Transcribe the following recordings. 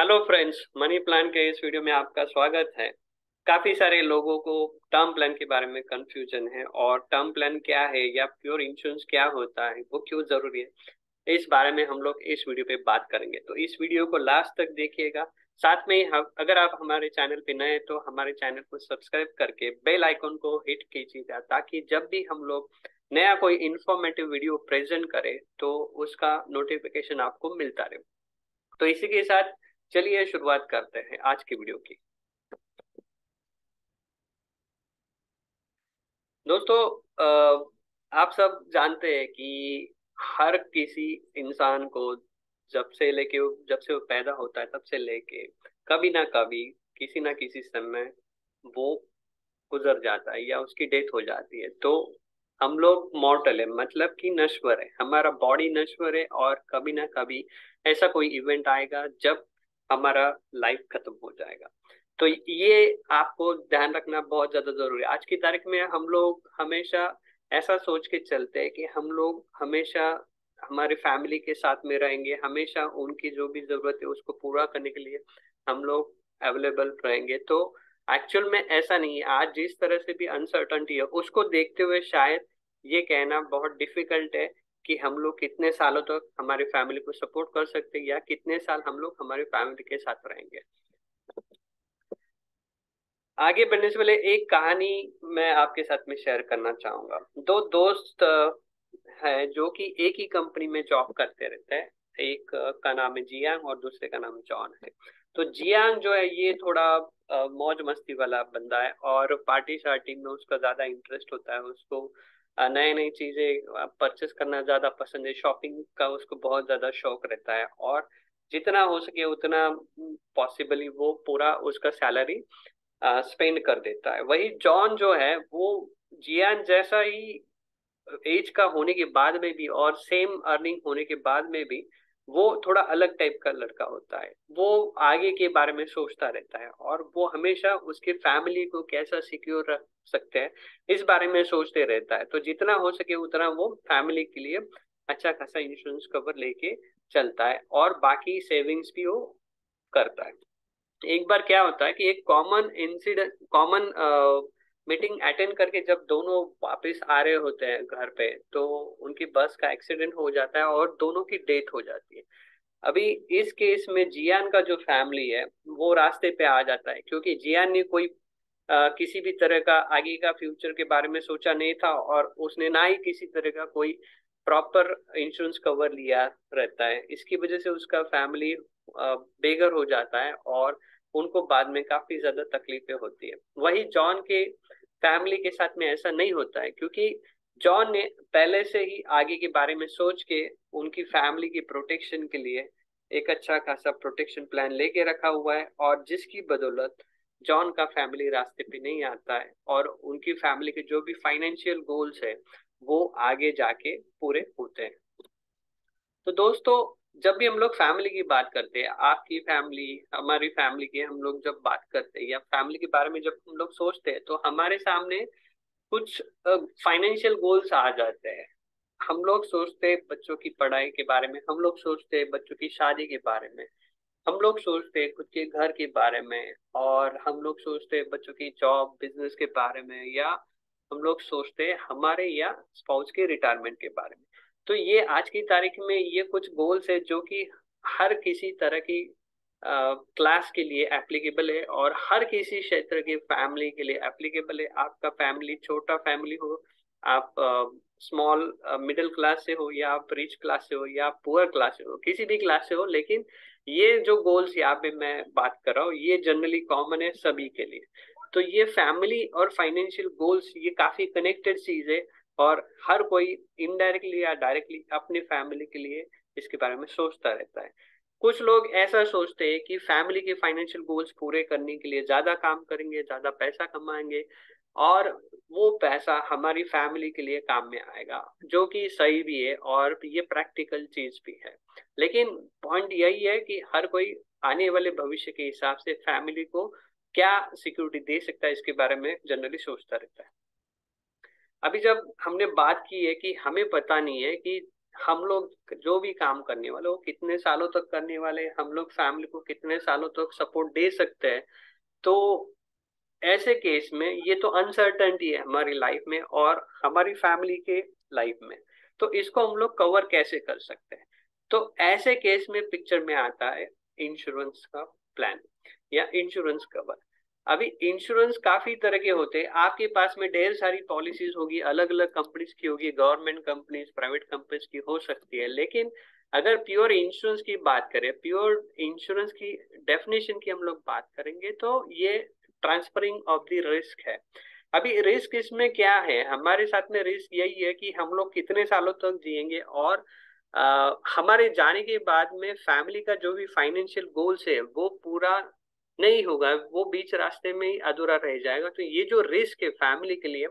Hello friends, money plan के इस video में आपका स्वागत है। काफी सारे लोगों को टर्म प्लान के बारे में कंफ्यूजन है, और टर्म प्लान क्या है या प्योर इंश्योरेंस क्या होता है, वो क्यों जरूरी है, इस बारे में हम लोग इस वीडियो पे बात करेंगे। तो इस वीडियो को लास्ट तक देखिएगा। साथ में ही अगर आप हमारे चैनल पे नए हैं तो हमारे चैनल को सब्सक्राइब करके बेल आइकन को हिट कीजिएगा, ताकि जब भी हम लोग नया कोई इंफॉर्मेटिव वीडियो प्रेजेंट करें तो उसका नोटिफिकेशन आपको मिलता रहे। तो इसी के साथ चलिए शुरुआत करते हैं आज की वीडियो की। दोस्तों, आप सब जानते हैं कि हर किसी इंसान को जब से वो पैदा होता है तब से लेके कभी ना कभी किसी ना किसी समय वो गुजर जाता है या उसकी डेथ हो जाती है। तो हम लोग मॉर्टल है, मतलब कि नश्वर है, हमारा बॉडी नश्वर है, और कभी ना कभी ऐसा कोई इवेंट आएगा जब हमारा लाइफ खत्म हो जाएगा। तो ये आपको ध्यान रखना बहुत ज्यादा जरूरी है। आज की तारीख में हम लोग हमेशा ऐसा सोच के चलते हैं कि हम लोग हमेशा हमारे फैमिली के साथ में रहेंगे, हमेशा उनकी जो भी जरूरत है उसको पूरा करने के लिए हम लोग अवेलेबल रहेंगे। तो एक्चुअल में ऐसा नहीं है। आज जिस तरह से भी अनसर्टनिटी है उसको देखते हुए शायद ये कहना बहुत डिफिकल्ट है कि हम लोग कितने सालों तक हमारी फैमिली को सपोर्ट कर सकते हैं या कितने साल हम लोग हमारी फैमिली के साथ रहेंगे। आगे बढ़ने से पहले एक कहानी मैं आपके साथ में शेयर करना चाहूंगा। दो दोस्त है जो कि एक ही कंपनी में जॉब करते रहते हैं। एक का नाम है जियांग और दूसरे का नाम जॉन है। तो जियांग जो है ये थोड़ा मौज मस्ती वाला बंदा है, और पार्टी शार्टी में उसका ज्यादा इंटरेस्ट होता है। उसको नई नई चीजें परचेस करना ज्यादा पसंद है, शॉपिंग का उसको बहुत ज्यादा शौक रहता है, और जितना हो सके उतना पॉसिबली वो पूरा उसका सैलरी स्पेंड कर देता है। वही जॉन जो है वो जियान जैसा ही एज का होने के बाद में भी और सेम अर्निंग होने के बाद में भी वो थोड़ा अलग टाइप का लड़का होता है। वो आगे के बारे में सोचता रहता है, और वो हमेशा उसके फैमिली को कैसा सिक्योर रख सकते हैं इस बारे में सोचते रहता है। तो जितना हो सके उतना वो फैमिली के लिए अच्छा खासा इंश्योरेंस कवर लेके चलता है, और बाकी सेविंग्स भी वो करता है। एक बार क्या होता है कि एक कॉमन मीटिंग अटेंड करके जब दोनों वापस आ रहे होते हैं घर पे, तो उनकी बस का एक्सीडेंट हो जाता है और दोनों की डेथ हो जाती है। अभी इस केस में जियान का जो फैमिली है वो रास्ते पे आ जाता है, क्योंकि जियान ने कोई किसी भी तरह का आगे का फ्यूचर के बारे में सोचा नहीं था, और उसने ना ही किसी तरह का कोई प्रॉपर इंश्योरेंस कवर लिया रहता है। इसकी वजह से उसका फैमिली बेघर हो जाता है, और उनको बाद में काफी ज्यादा तकलीफें होती है। वही जॉन के फैमिली के साथ में ऐसा नहीं होता है, क्योंकि जॉन ने पहले से ही आगे के बारे में सोच के उनकी फैमिली की प्रोटेक्शन के लिए एक अच्छा खासा प्रोटेक्शन प्लान लेके रखा हुआ है, और जिसकी बदौलत जॉन का फैमिली रास्ते पे नहीं आता है, और उनकी फैमिली के जो भी फाइनेंशियल गोल्स है वो आगे जाके पूरे होते हैं। तो दोस्तों, जब भी हम लोग फैमिली की बात करते हैं, आपकी फैमिली हमारी फैमिली की हम लोग जब बात करते हैं या फैमिली के बारे में जब हम लोग सोचते हैं, तो हमारे सामने कुछ फाइनेंशियल गोल्स आ जाते हैं। हम लोग सोचते हैं बच्चों की पढ़ाई के बारे में, हम लोग सोचते हैं बच्चों की शादी के बारे में, हम लोग सोचते हैं खुद के घर के बारे में, और हम लोग सोचते हैं बच्चों की जॉब बिजनेस के बारे में, या हम लोग सोचते हैं हमारे या स्पाउस के रिटायरमेंट के बारे में। तो ये आज की तारीख में ये कुछ गोल्स है जो कि हर किसी तरह की क्लास के लिए एप्लीकेबल है, और हर किसी क्षेत्र की फैमिली के लिए एप्लीकेबल है। आपका फैमिली छोटा फैमिली हो, आप स्मॉल मिडिल क्लास से हो, या आप रिच क्लास से हो, या आप पुअर क्लास से हो, किसी भी क्लास से हो, लेकिन ये जो गोल्स यहाँ पे मैं बात कर रहा हूँ ये जनरली कॉमन है सभी के लिए। तो ये फैमिली और फाइनेंशियल गोल्स ये काफी कनेक्टेड चीज है, और हर कोई इनडायरेक्टली या डायरेक्टली अपनी फैमिली के लिए इसके बारे में सोचता रहता है। कुछ लोग ऐसा सोचते हैं कि फैमिली के फाइनेंशियल गोल्स पूरे करने के लिए ज्यादा काम करेंगे, ज्यादा पैसा कमाएंगे, और वो पैसा हमारी फैमिली के लिए काम में आएगा, जो कि सही भी है और ये प्रैक्टिकल चीज भी है। लेकिन पॉइंट यही है कि हर कोई आने वाले भविष्य के हिसाब से फैमिली को क्या सिक्योरिटी दे सकता है इसके बारे में जनरली सोचता रहता है। अभी जब हमने बात की है कि हमें पता नहीं है कि हम लोग जो भी काम करने वाले वो कितने सालों तक करने वाले, हम लोग फैमिली को कितने सालों तक सपोर्ट दे सकते हैं। तो ऐसे केस में ये तो अनसर्टेनिटी है हमारी लाइफ में और हमारी फैमिली के लाइफ में। तो इसको हम लोग कवर कैसे कर सकते हैं? तो ऐसे केस में पिक्चर में आता है इंश्योरेंस का प्लान या इंश्योरेंस कवर। अभी इंश्योरेंस काफी तरह के होते हैं, आपके पास में ढेर सारी पॉलिसीज होगी, अलग अलग कंपनीज की होगी, गवर्नमेंट कंपनीज, प्राइवेट कंपनीज की हो सकती है। लेकिन अगर प्योर इंश्योरेंस की बात करें, प्योर इंश्योरेंस की डेफिनेशन की हम लोग बात करेंगे, तो ये ट्रांसफरिंग ऑफ द रिस्क है। अभी रिस्क इसमें क्या है? हमारे साथ में रिस्क यही है कि हम लोग कितने सालों तक जिएंगे और हमारे जाने के बाद में फैमिली का जो भी फाइनेंशियल गोल्स है वो पूरा नहीं होगा, वो बीच रास्ते में ही अधूरा रह जाएगा। तो ये जो रिस्क है फैमिली के लिए,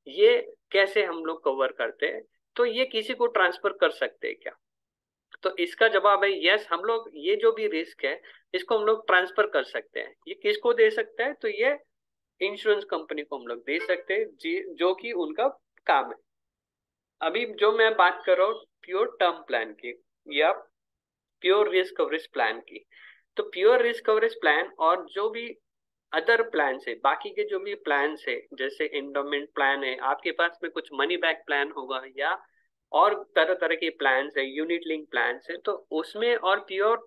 ये कैसे हम लोग कवर करते हैं? तो ये किसी को ट्रांसफर कर सकते हैं क्या? तो इसका जवाब है यस, हम लोग ये जो भी रिस्क है इसको हम लोग ट्रांसफर कर सकते हैं। ये किसको दे सकते हैं? तो ये इंश्योरेंस कंपनी को हम लोग दे सकते हैं जी, जो कि उनका काम है। अभी जो मैं बात कर रहा हूँ प्योर टर्म प्लान की या प्योर रिस्क कवरेज प्लान की, तो प्योर रिस्क कवरेज प्लान और जो भी अदर प्लान है, बाकी के जो भी प्लान है, जैसे एंडोमेंट प्लान है, आपके पास में कुछ मनी बैक प्लान होगा या और तरह तरह के प्लान है, यूनिट लिंक प्लान है, तो उसमें और प्योर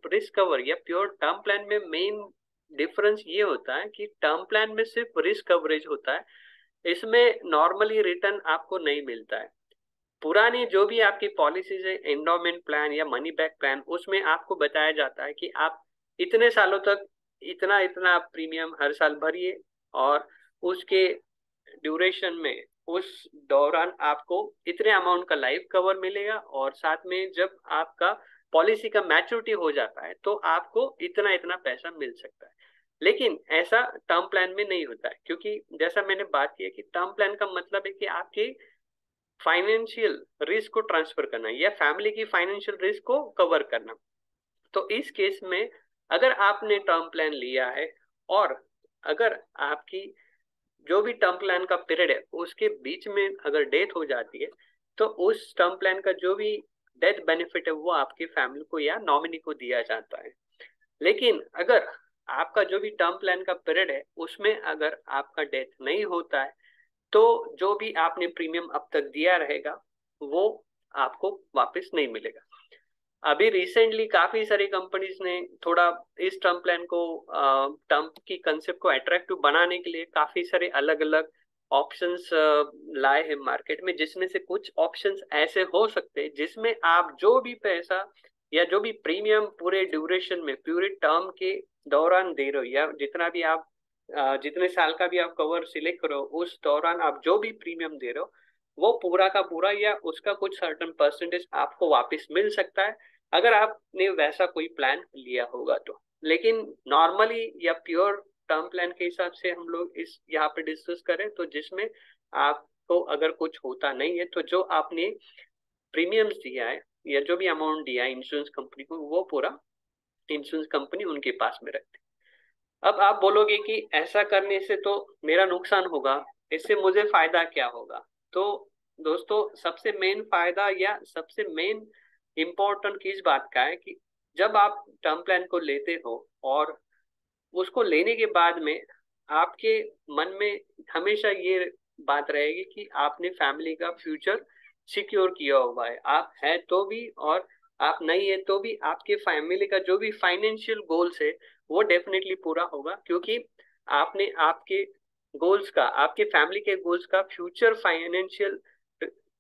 रिस्क कवर या प्योर टर्म प्लान में मेन डिफरेंस ये होता है कि टर्म प्लान में सिर्फ रिस्क कवरेज होता है, इसमें नॉर्मली रिटर्न आपको नहीं मिलता है। पुरानी जो भी आपकी पॉलिसीज है, एंडोमेंट प्लान या मनी बैक प्लान, उसमें आपको बताया जाता है कि आप इतने सालों तक इतना इतना आप प्रीमियम हर साल भरिए और उसके ड्यूरेशन में, उस दौरान आपको इतने अमाउंट का लाइफ कवर मिलेगा और साथ में जब आपका पॉलिसी का मैच्योरिटी हो जाता है तो आपको इतना इतना पैसा मिल सकता है। लेकिन ऐसा टर्म प्लान में नहीं होता है, क्योंकि जैसा मैंने बात की है कि टर्म प्लान का मतलब है कि आपकी फाइनेंशियल रिस्क को ट्रांसफर करना या फैमिली की फाइनेंशियल रिस्क को कवर करना। तो इस केस में अगर आपने टर्म प्लान लिया है और अगर आपकी जो भी टर्म प्लान का पीरियड है उसके बीच में अगर डेथ हो जाती है, तो उस टर्म प्लान का जो भी डेथ बेनिफिट है वो आपके फैमिली को या नॉमिनी को दिया जाता है। लेकिन अगर आपका जो भी टर्म प्लान का पीरियड है उसमें अगर आपका डेथ नहीं होता है, तो जो भी आपने प्रीमियम अब तक दिया रहेगा वो आपको वापस नहीं मिलेगा। अभी रिसेंटली काफी सारी कंपनीज ने थोड़ा इस टर्म प्लान को, टर्म की कंसेप्ट को अट्रैक्टिव बनाने के लिए काफी सारे अलग अलग ऑप्शंस लाए हैं मार्केट में, जिसमें से कुछ ऑप्शंस ऐसे हो सकते हैं जिसमें आप जो भी पैसा या जो भी प्रीमियम पूरे ड्यूरेशन में, पूरे टर्म के दौरान दे रहे हो या जितना भी आप जितने साल का भी आप कवर सिलेक्ट करो उस दौरान आप जो भी प्रीमियम दे रहे हो वो पूरा का पूरा या उसका कुछ सर्टेन परसेंटेज आपको वापस मिल सकता है, अगर आपने वैसा कोई प्लान लिया होगा तो। लेकिन नॉर्मली या प्योर टर्म प्लान के हिसाब से हम लोग इस यहाँ पे डिस्कस करें तो जिसमें आपको अगर कुछ होता नहीं है तो जो आपने प्रीमियम्स दिया है या जो भी अमाउंट दिया है इंश्योरेंस कंपनी को, वो पूरा इंश्योरेंस कंपनी उनके पास में रखती है। अब आप बोलोगे कि ऐसा करने से तो मेरा नुकसान होगा, इससे मुझे फायदा क्या होगा? तो दोस्तों, सबसे मेन फायदा या सबसे मेन इम्पोर्टेंट किस बात का है कि जब आप टर्म प्लान को लेते हो और उसको लेने के बाद में आपके मन में हमेशा ये बात रहेगी कि आपने फैमिली का फ्यूचर सिक्योर किया हुआ है। आप है तो भी और आप नहीं है तो भी आपके फैमिली का जो भी फाइनेंशियल गोल्स है वो डेफिनेटली पूरा होगा, क्योंकि आपने आपके गोल्स का, आपके फैमिली के गोल्स का, फ्यूचर फाइनेंशियल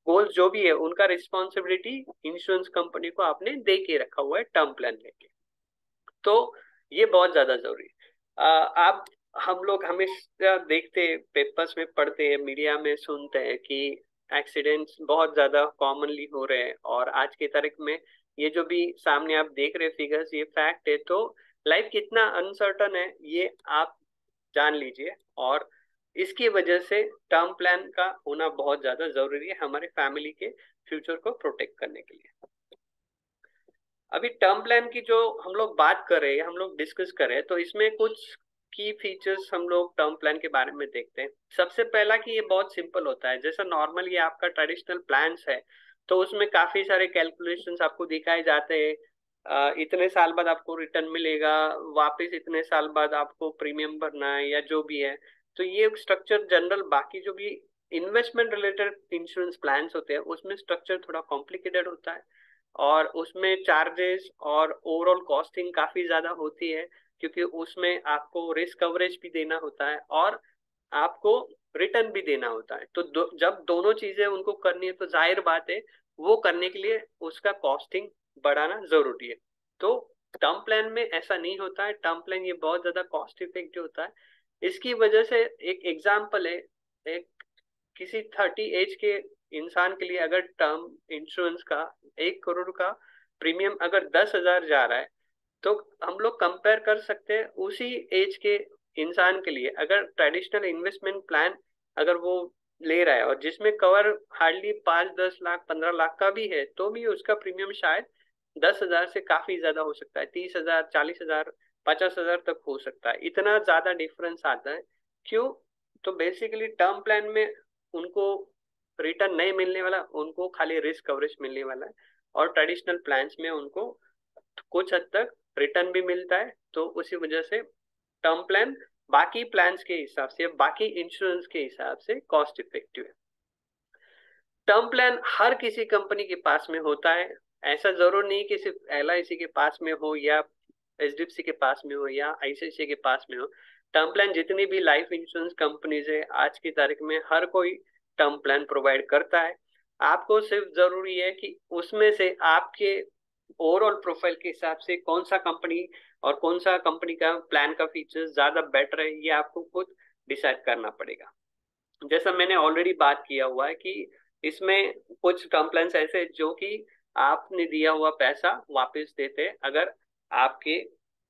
गोल्स जो भी है उनका रिस्पॉन्सिबिलिटी इंश्योरेंस कंपनी को आपने दे के रखा हुआ है टर्म प्लान लेके। तो ये बहुत ज्यादा जरूरी है। आप हम लोग हमेशा देखते हैं, पेपर्स में पढ़ते हैं, मीडिया में सुनते हैं कि एक्सीडेंट्स बहुत ज्यादा कॉमनली हो रहे हैं और आज की तारीख में ये जो भी सामने आप देख रहे फिगर्स, ये फैक्ट है। तो लाइफ कितना अनसर्टन है ये आप जान लीजिए, और इसकी वजह से टर्म प्लान का होना बहुत ज्यादा जरूरी है हमारे फैमिली के फ्यूचर को प्रोटेक्ट करने के लिए। अभी टर्म प्लान की जो हम लोग बात कर रहे हैं, हम लोग डिस्कस कर रहे हैं, तो इसमें कुछ की फीचर्स हम लोग टर्म प्लान के बारे में देखते हैं। सबसे पहला कि ये बहुत सिंपल होता है, जैसा नॉर्मल ये आपका ट्रेडिशनल प्लान्स है तो उसमें काफी सारे कैलकुलेशंस आपको दिखाए जाते हैं। इतने साल बाद आपको रिटर्न मिलेगा, वापस इतने साल बाद आपको प्रीमियम भरना है या जो भी है। तो ये स्ट्रक्चर जनरल बाकी जो भी इन्वेस्टमेंट रिलेटेड इंश्योरेंस प्लान्स होते हैं उसमें स्ट्रक्चर थोड़ा कॉम्प्लिकेटेड होता है, और उसमें चार्जेस और ओवरऑल कॉस्टिंग काफी ज्यादा होती है, क्योंकि उसमें आपको रिस्क कवरेज भी देना होता है और आपको रिटर्न भी देना होता है। तो जब दोनों चीजें उनको करनी है तो जाहिर बात है वो करने के लिए उसका कॉस्टिंग बढ़ाना जरूरी है। तो टर्म प्लान में ऐसा नहीं होता है, टर्म प्लान ये बहुत ज्यादा कॉस्ट इफेक्टिव होता है। इसकी वजह से एक एग्जाम्पल है, एक किसी 30 एज के इंसान के लिए अगर टर्म इंश्योरेंस का 1 करोड़ का प्रीमियम अगर 10,000 जा रहा है, तो हम लोग कंपेयर कर सकते हैं उसी एज के इंसान के लिए अगर ट्रेडिशनल इन्वेस्टमेंट प्लान अगर वो ले रहा है और जिसमें कवर हार्डली 5-10 लाख 15 लाख का भी है, तो भी उसका प्रीमियम शायद 10,000 से काफी ज्यादा हो सकता है, 30,000 40,000 50,000 तक हो सकता है। इतना ज्यादा डिफरेंस आता है। क्यों? तो बेसिकली टर्म प्लान में उनको रिटर्न नहीं मिलने वाला, उनको खाली रिस्क कवरेज मिलने वाला है, और ट्रेडिशनल प्लान्स में उनको कुछ हद तक रिटर्न भी मिलता है। तो उसी वजह से टर्म प्लान बाकी प्लान्स के हिसाब से, बाकी इंश्योरेंस के हिसाब से कॉस्ट इफेक्टिव है। टर्म प्लान हर किसी कंपनी के पास में होता है, ऐसा जरूर नहीं कि सिर्फ LIC के पास में हो या HDFC के पास में हो या ICICI के पास में हो। टर्म प्लान जितनी भी लाइफ इंश्योरेंस कंपनीज है आज की तारीख में हर कोई टर्म प्लान प्रोवाइड करता है। आपको सिर्फ जरूरी है कि उसमें से आपके ओवरऑल प्रोफाइल के हिसाब से कौन सा कंपनी और कौन सा कंपनी का प्लान का फीचर्स ज्यादा बेटर है, ये आपको खुद डिसाइड करना पड़ेगा। जैसा मैंने ऑलरेडी बात किया हुआ है कि इसमें कुछ कंप्लेंट्स ऐसे जो कि आपने दिया हुआ पैसा वापस देते हैं अगर आपके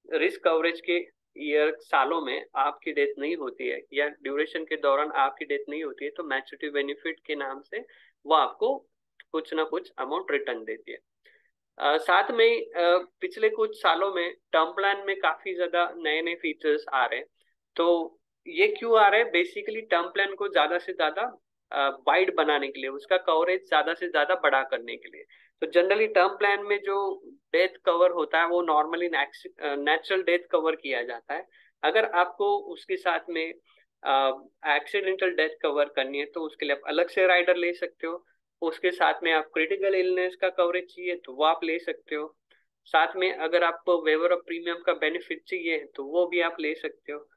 रिस्क कवरेज के ईयर सालों में आपकी डेथ नहीं होती है या ड्यूरेशन के दौरान आपकी डेथ नहीं होती है, तो मैच्योरिटी बेनिफिट के नाम से वो आपको कुछ ना कुछ अमाउंट रिटर्न देती है। साथ में पिछले कुछ सालों में टर्म प्लान में काफी ज्यादा नए नए फीचर्स आ रहे हैं। तो ये क्यों आ रहे हैं? बेसिकली टर्म प्लान को ज्यादा से ज्यादा वाइड बनाने के लिए, उसका कवरेज ज्यादा से ज्यादा बड़ा करने के लिए। तो जनरली टर्म प्लान में जो डेथ कवर होता है वो नॉर्मली नेचुरल डेथ कवर किया जाता है। अगर आपको उसके साथ में एक्सीडेंटल डेथ कवर करनी है तो उसके लिए आप अलग से राइडर ले सकते हो। उसके साथ में आप क्रिटिकल इलनेस का कवरेज चाहिए तो वो आप ले सकते हो। साथ में अगर आपको वेवर ऑफ प्रीमियम का बेनिफिट चाहिए तो वो भी आप ले सकते हो।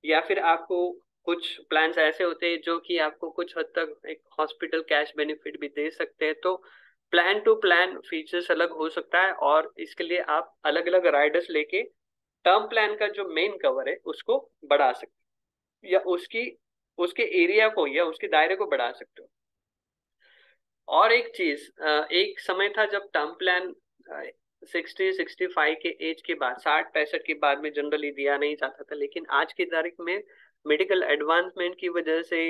या फिर आपको कुछ प्लान्स ऐसे होते हैं जो कि आपको कुछ हद तक एक हॉस्पिटल कैश बेनिफिट भी दे सकते हैं। तो प्लान टू प्लान फीचर्स अलग हो सकता है, और इसके लिए आप अलग अलग राइडर्स लेके टर्म प्लान का जो मेन कवर है उसको बढ़ा सकते हो, या उसकी उसके एरिया को या उसके दायरे को बढ़ा सकते हो। और एक चीज, एक समय था जब टर्म प्लान 60-65 के एज के बाद, 60-65 के बाद में जनरली दिया नहीं जाता था, लेकिन आज की तारीख में मेडिकल एडवांसमेंट की वजह से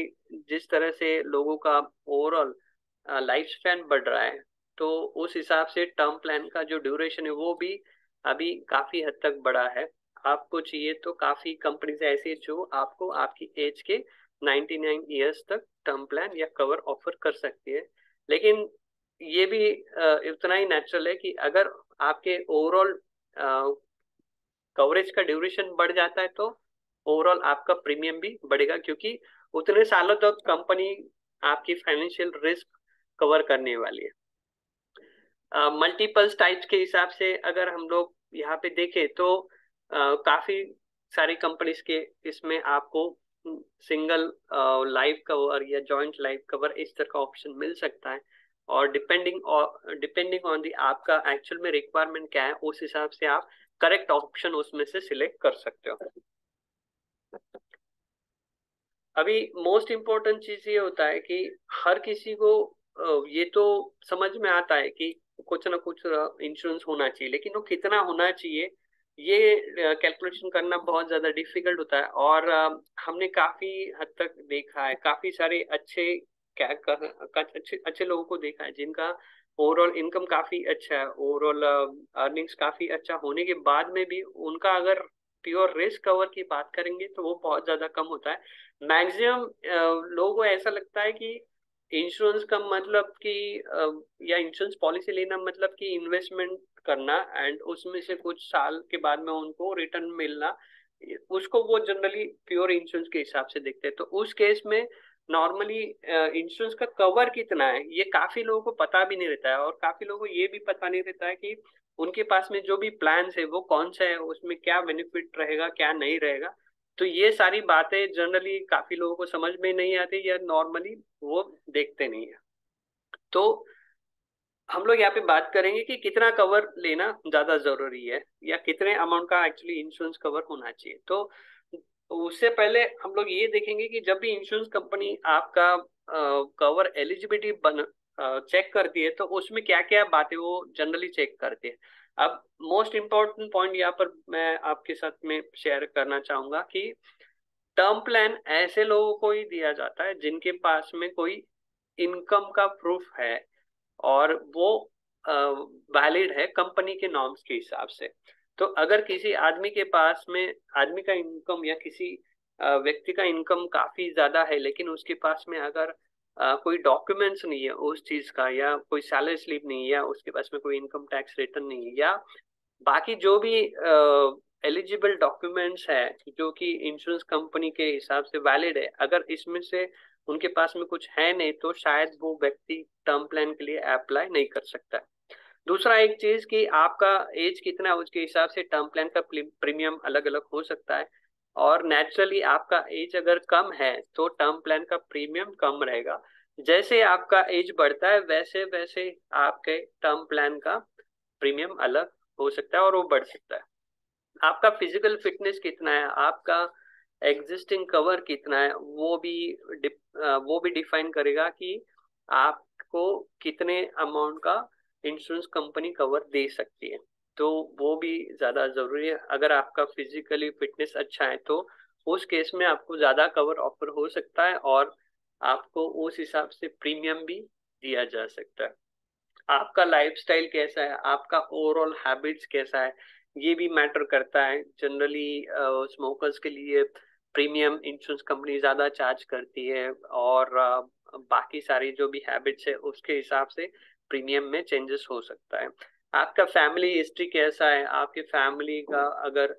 जिस तरह से लोगों का ओवरऑल लाइफ स्पैन बढ़ रहा है, तो उस हिसाब से टर्म प्लान का जो ड्यूरेशन है वो भी अभी काफी हद तक बढ़ा है। आपको चाहिए तो काफी कंपनीज ऐसी जो आपको आपकी एज के 99 ईयर्स तक टर्म प्लान या कवर ऑफर कर सकती है। लेकिन ये भी इतना ही नेचुरल है कि अगर आपके ओवरऑल कवरेज का ड्यूरेशन बढ़ जाता है तो ओवरऑल आपका प्रीमियम भी बढ़ेगा, क्योंकि उतने सालों तक कंपनी आपकी फाइनेंशियल रिस्क कवर करने वाली है। मल्टीपल टाइप्स के हिसाब से अगर हम लोग यहाँ पे देखें तो काफी सारी कंपनीज के इसमें आपको सिंगल लाइफ कवर या जॉइंट लाइफ कवर इस तरह का ऑप्शन मिल सकता है, और डिपेंडिंग ऑन दी आपका एक्चुअल में रिक्वायरमेंट क्या है उस हिसाब से आप करेक्ट ऑप्शन उसमें से सिलेक्ट कर सकते हो। अभी मोस्ट इम्पोर्टेंट चीज ये होता है कि हर किसी को ये तो समझ में आता है कि कुछ ना कुछ इंश्योरेंस होना चाहिए, लेकिन वो कितना होना चाहिए ये कैलकुलेशन करना बहुत ज्यादा डिफिकल्ट होता है। और हमने काफी हद तक देखा है, काफी सारे अच्छे अच्छे अच्छे लोगों को देखा है जिनका ओवरऑल इनकम काफी अच्छा है, ओवरऑल अर्निंग्स काफी अच्छा होने के बाद में भी उनका अगर प्योर रिस्क कवर की बात करेंगे तो वो बहुत ज्यादा कम होता है। मैक्सिमम लोगों को ऐसा लगता है कि इंश्योरेंस का मतलब कि या इंश्योरेंस पॉलिसी लेना मतलब कि इन्वेस्टमेंट करना एंड उसमें से कुछ साल के बाद में उनको रिटर्न मिलना, उसको वो जनरली प्योर इंश्योरेंस के हिसाब से देखते हैं। तो उस केस में नॉर्मली इंश्योरेंस का कवर कितना है ये काफी लोगों को पता भी नहीं रहता है, और काफी लोगों को ये भी पता नहीं रहता है कि उनके पास में जो भी प्लान है वो कौन सा है, उसमें क्या बेनिफिट रहेगा क्या नहीं रहेगा। तो ये सारी बातें जनरली काफी लोगों को समझ में नहीं आती या नॉर्मली वो देखते नहीं है। तो हम लोग यहाँ पे बात करेंगे कि कितना कवर लेना ज्यादा जरूरी है या कितने अमाउंट का एक्चुअली इंश्योरेंस कवर होना चाहिए। तो उससे पहले हम लोग ये देखेंगे कि जब भी इंश्योरेंस कंपनी आपका कवर एलिजिबिलिटी बन चेक करती है तो उसमें क्या क्या बातें वो जनरली चेक करती है। अब मोस्ट इम्पोर्टेंट पॉइंट यहाँ पर मैं आपके साथ में शेयर करना चाहूंगा कि टर्म प्लान ऐसे लोगों को ही दिया जाता है जिनके पास में कोई इनकम का प्रूफ है और वो वैलिड है कंपनी के नॉर्म्स के हिसाब से। तो अगर किसी आदमी के पास में आदमी का इनकम या किसी व्यक्ति का इनकम काफी ज्यादा है लेकिन उसके पास में अगर कोई डॉक्यूमेंट्स नहीं है उस चीज का, या कोई सैलरी स्लिप नहीं है, या उसके पास में कोई इनकम टैक्स रिटर्न नहीं है, या बाकी जो भी एलिजिबल डॉक्यूमेंट्स है जो कि इंश्योरेंस कंपनी के हिसाब से वैलिड है, अगर इसमें से उनके पास में कुछ है नहीं तो शायद वो व्यक्ति टर्म प्लान के लिए अप्लाई नहीं कर सकता है। दूसरा एक चीज कि आपका एज कितना है उसके हिसाब से टर्म प्लान का प्रीमियम अलग अलग हो सकता है, और नेचुरली आपका एज अगर कम है तो टर्म प्लान का प्रीमियम कम रहेगा। जैसे आपका एज बढ़ता है वैसे वैसे आपके टर्म प्लान का प्रीमियम अलग हो सकता है और वो बढ़ सकता है। आपका फिजिकल फिटनेस कितना है, आपका एग्जिस्टिंग कवर कितना है, वो भी डिफाइन करेगा कि आपको कितने अमाउंट का इंश्योरेंस कंपनी कवर दे सकती है। तो वो भी ज्यादा जरूरी है। अगर आपका फिजिकली फिटनेस अच्छा है तो उस केस में आपको ज्यादा कवर ऑफर हो सकता है और आपको उस हिसाब से प्रीमियम भी दिया जा सकता है। आपका लाइफस्टाइल कैसा है, आपका ओवरऑल हैबिट्स कैसा है, ये भी मैटर करता है। जनरली स्मोकर्स के लिए प्रीमियम इंश्योरेंस कंपनी ज्यादा चार्ज करती है, और बाकी सारी जो भी हैबिट्स है उसके हिसाब से प्रीमियम में चेंजेस हो सकता है। आपका फैमिली हिस्ट्री कैसा है, आपकी फैमिली का अगर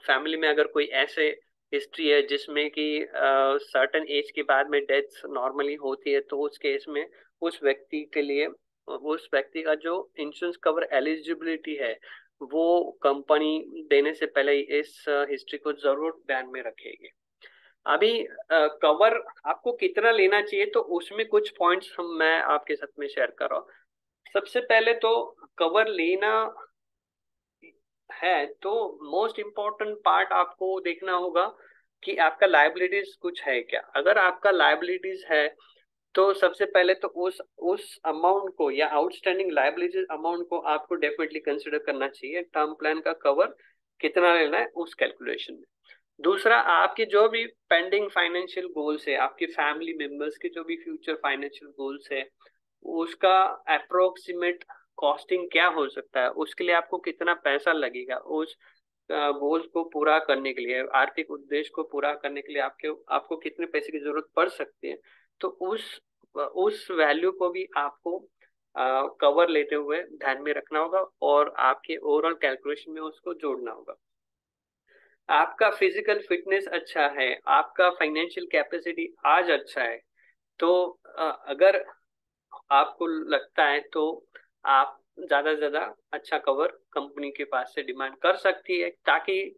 फैमिली में अगर कोई ऐसे हिस्ट्री है जिसमें कि सर्टेन एज के बाद में डेथ नॉर्मली होती है तो उस केस में उस व्यक्ति के लिए उस व्यक्ति का जो इंश्योरेंस कवर एलिजिबिलिटी है वो कंपनी देने से पहले इस हिस्ट्री को जरूर ध्यान में रखेगी। अभी कवर आपको कितना लेना चाहिए तो उसमें कुछ पॉइंट्स हम मैं आपके साथ में शेयर कर रहा हूँ। सबसे पहले तो कवर लेना है तो मोस्ट इम्पोर्टेंट पार्ट आपको देखना होगा कि आपका लायबिलिटीज कुछ है क्या। अगर आपका लायबिलिटीज है तो सबसे पहले तो उस अमाउंट को या आउटस्टैंडिंग लायबिलिटीज अमाउंट को आपको डेफिनेटली कंसिडर करना चाहिए टर्म प्लान का कवर कितना लेना है उस कैलकुलेशन में। दूसरा, आपके जो भी पेंडिंग फाइनेंशियल गोल्स है, आपके फैमिली मेंबर्स के जो भी फ्यूचर फाइनेंशियल गोल्स है उसका अप्रोक्सीमेट कॉस्टिंग क्या हो सकता है, उसके लिए आपको कितना पैसा लगेगा, उस गोल्स को पूरा करने के लिए आर्थिक उद्देश्य को पूरा करने के लिए आपको कितने पैसे की जरूरत पड़ सकती है। तो उस वैल्यू को भी आपको कवर लेते हुए ध्यान में रखना होगा और आपके ओवरऑल कैलकुलेशन में उसको जोड़ना होगा। आपका फिजिकल फिटनेस अच्छा है, आपका फाइनेंशियल कैपेसिटी आज अच्छा है, तो अगर आपको लगता है तो आप ज्यादा से ज्यादा अच्छा कवर कंपनी के पास से डिमांड कर सकती है, ताकि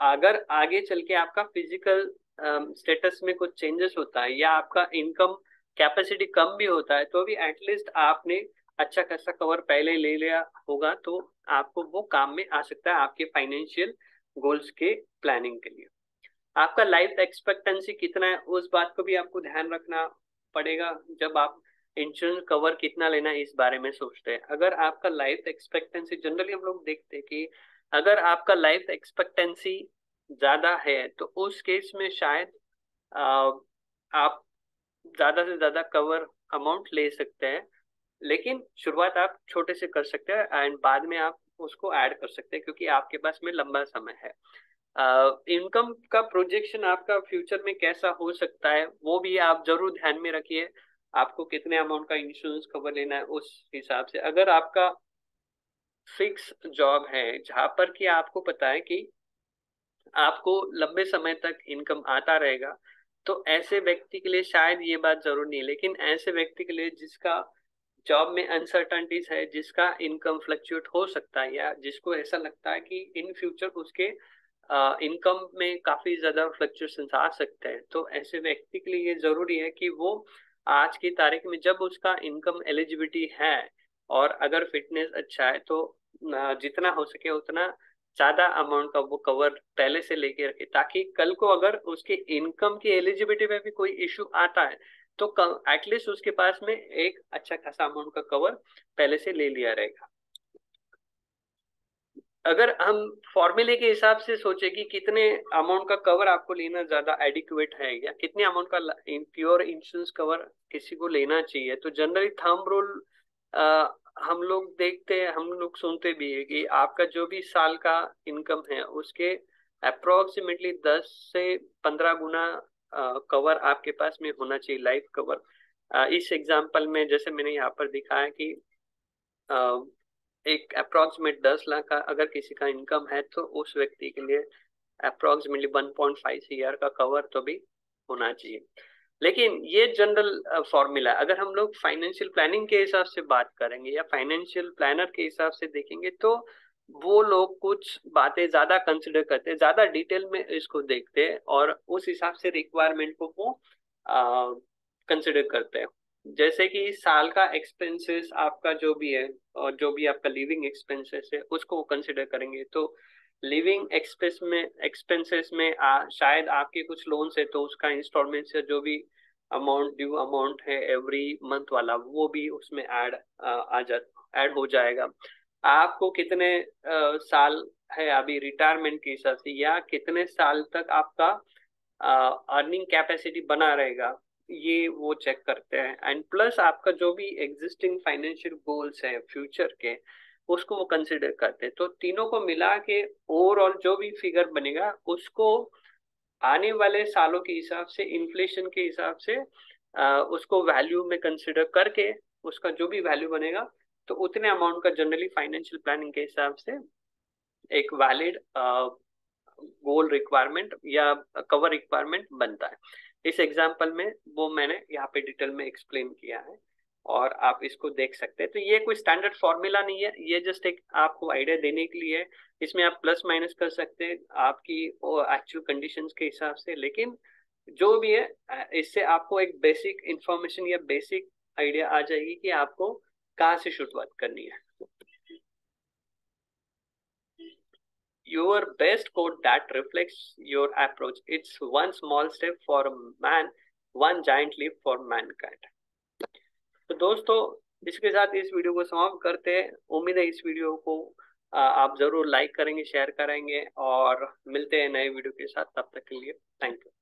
अगर आगे चल के आपका फिजिकल स्टेटस में कुछ चेंजेस होता है या आपका इनकम कैपेसिटी कम भी होता है तो भी एटलीस्ट आपने अच्छा खासा कवर पहले ले लिया होगा तो आपको वो काम में आ सकता है आपके फाइनेंशियल गोल्स के प्लानिंग के लिए। आपका लाइफ एक्सपेक्टेंसी कितना है उस बात को भी आपको ध्यान रखना पड़ेगा जब आप इंश्योरेंस कवर कितना लेना है इस बारे में सोचते हैं। अगर आपका लाइफ एक्सपेक्टेंसी जनरली हम लोग देखते हैं कि अगर आपका लाइफ एक्सपेक्टेंसी ज्यादा है तो उस केस में शायद आ, आप ज्यादा से ज्यादा कवर अमाउंट ले सकते हैं, लेकिन शुरुआत आप छोटे से कर सकते हैं एंड बाद में आप उसको ऐड कर सकते हैं क्योंकि आपके पास में लंबा समय है। इनकम का प्रोजेक्शन आपका फ्यूचर में कैसा हो सकता है वो भी आप जरूर ध्यान में रखिए। आपको कितने अमाउंट का इंश्योरेंस कवर लेना है उस हिसाब से। अगर आपका फिक्स जॉब है जहां पर कि आपको पता है कि आपको लंबे समय तक इनकम आता रहेगा, तो ऐसे व्यक्ति के लिए शायद ये बात जरूर नहीं है। लेकिन ऐसे व्यक्ति के लिए जिसका जॉब में अनसर्टनिटीज है, जिसका इनकम फ्लक्चुएट हो सकता है, या जिसको ऐसा लगता है कि इन फ्यूचर उसके इनकम में काफी ज्यादा फ्लक्चुएशन आ सकते हैं, तो ऐसे व्यक्ति के लिए ये जरूरी है कि वो आज की तारीख में जब उसका इनकम एलिजिबिलिटी है और अगर फिटनेस अच्छा है, तो जितना हो सके उतना ज्यादा अमाउंट का वो कवर पहले से लेके रखे, ताकि कल को अगर उसके इनकम की एलिजिबिलिटी में भी कोई इश्यू आता है तो एटलीस्ट उसके पास में एक अच्छा खासा अमाउंट का कवर पहले से ले लिया रहेगा। अगर हम फॉर्मूले के हिसाब से सोचे कि कितने अमाउंट का कवर आपको लेना ज्यादा एडिक्वेट है, या कितने अमाउंट का प्योर इंश्योरेंस कवर किसी को लेना चाहिए, तो जनरली थंब रूल हम लोग देखते हैं, हम लोग सुनते भी है कि आपका जो भी साल का इनकम है उसके अप्रोक्सीमेटली 10 से 15 गुना कवर आपके पास में होना चाहिए, लाइफ कवर। इस एग्जांपल में जैसे मैंने यहाँ पर दिखाया कि एक अप्रोक्सीमेट 10 लाख का अगर किसी का इनकम है, तो उस व्यक्ति के लिए अप्रोक्सीमेटली 1.5 ईयर का कवर तो भी होना चाहिए। लेकिन ये जनरल फॉर्मूला, अगर हम लोग फाइनेंशियल प्लानिंग के हिसाब से बात करेंगे या फाइनेंशियल प्लानर के हिसाब से देखेंगे, तो वो लोग कुछ बातें ज्यादा कंसिडर करते हैं, ज्यादा डिटेल में इसको देखते हैं और उस हिसाब से रिक्वायरमेंट को वो कंसिडर करते हैं। जैसे कि साल का एक्सपेंसेस आपका जो भी है और जो भी आपका लिविंग एक्सपेंसेस है उसको कंसिडर करेंगे, तो लिविंग एक्सपेंसेस में शायद आपके कुछ लोन्स है तो उसका इंस्टॉलमेंट से जो भी अमाउंट ड्यू अमाउंट है एवरी मंथ वाला, वो भी उसमें ऐड हो जाएगा। आपको कितने साल है अभी रिटायरमेंट के हिसाब से, या कितने साल तक आपका अर्निंग कैपेसिटी बना रहेगा, ये वो चेक करते हैं। एंड प्लस आपका जो भी एग्जिस्टिंग फाइनेंशियल गोल्स हैं फ्यूचर के, उसको वो कंसिडर करते हैं। तो तीनों को मिला के ओवरऑल जो भी फिगर बनेगा उसको आने वाले सालों के हिसाब से, इन्फ्लेशन के हिसाब से उसको वैल्यू में कंसिडर करके उसका जो भी वैल्यू बनेगा, तो उतने अमाउंट का जनरली फाइनेंशियल प्लानिंग के हिसाब से एक वैलिड गोल रिक्वायरमेंट या कवर रिक्वायरमेंट बनता है। इस एग्जांपल में वो मैंने यहाँ पे डिटेल में एक्सप्लेन किया है और आप इसको देख सकते हैं। तो ये कोई स्टैंडर्ड फॉर्मूला नहीं है, ये जस्ट एक आपको आइडिया देने के लिए। इसमें आप प्लस माइनस कर सकते हैं आपकी एक्चुअल कंडीशंस के हिसाब से, लेकिन जो भी है इससे आपको एक बेसिक इंफॉर्मेशन या बेसिक आइडिया आ जाएगी कि आपको कहाँ से शुरुआत करनी है। Your best quote that reflects your approach. It's one small step for man, one giant leap for mankind. तो दोस्तों, इसके साथ इस वीडियो को समाप्त करते हैं। उम्मीद है इस वीडियो को आप जरूर लाइक करेंगे, शेयर करेंगे और मिलते हैं नए वीडियो के साथ। तब तक के लिए थैंक यू।